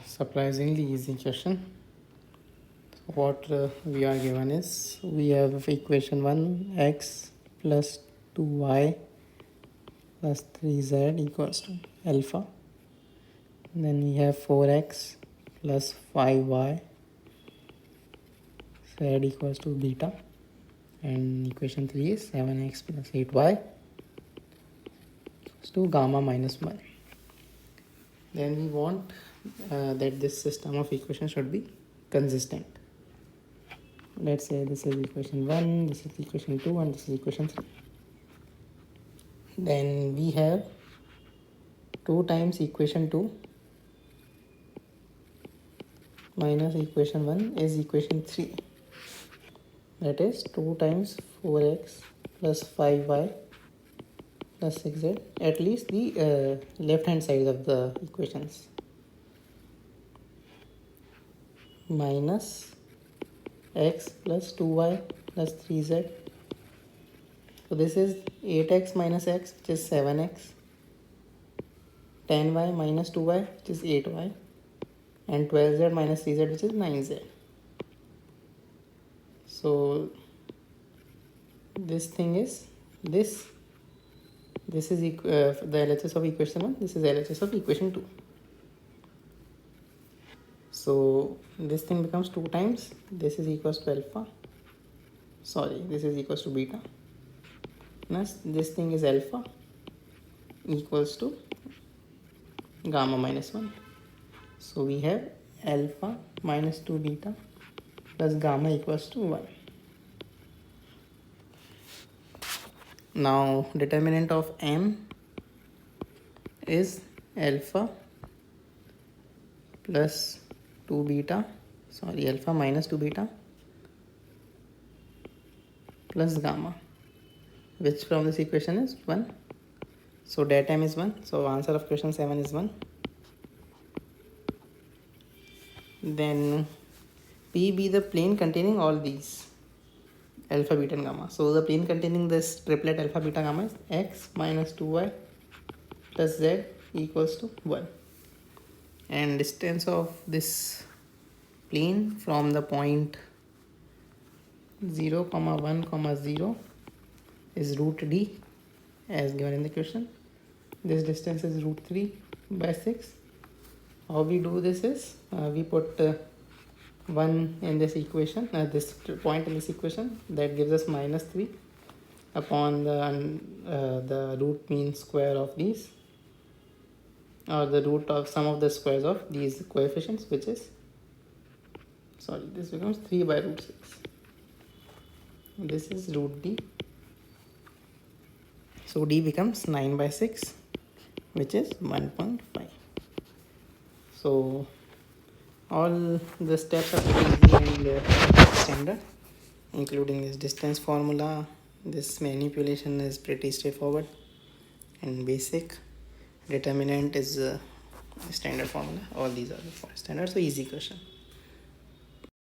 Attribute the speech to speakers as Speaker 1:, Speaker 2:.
Speaker 1: Surprisingly easy question. What we are given is we have equation 1 x plus 2y plus 3z equals to alpha. Then we have 4x plus 5y z equals to beta. And equation 3 is 7x plus 8y equals to gamma minus 1. Then we want that this system of equations should be consistent. Let's say this is equation 1, this is equation 2, and this is equation 3. Then we have 2 times equation 2 minus equation 1 is equation 3. That is 2 times 4x plus 5y plus 6z, at least the left hand side of the equations, minus x plus 2y plus 3z. So this is 8x minus x, which is 7x, 10y minus 2y, which is 8y, and 12z minus 3z, which is 9z. So this thing is this is the LHS of equation 1, this is LHS of equation 2. So this thing becomes 2 times, this is equals to alpha, this is equals to beta, plus this thing is alpha equals to gamma minus 1. So we have alpha minus 2 beta plus gamma equals to 1. Now determinant of m is alpha plus 2 beta, alpha minus 2 beta plus gamma, which from this equation is 1. So dat m is 1. So answer of question 7 is 1. Then P be the plane containing all these alpha, beta and gamma. So the plane containing this triplet alpha, beta, gamma is x minus 2y plus z equals to 1. And distance of this plane from the point 0, 1, 0 is root d as given in the question. This distance is root 3 by 6. How we do this is we put 1 in this equation, this point in this equation, that gives us minus 3 upon the root mean square of these, or the root of sum of the squares of these coefficients, which is this becomes 3 by root 6. This is root d. So d becomes 9 by 6, which is 1.5. So all the steps are pretty easy and standard, including this distance formula. This manipulation is pretty straightforward and basic. Determinant is standard formula. All these are standard, so easy question.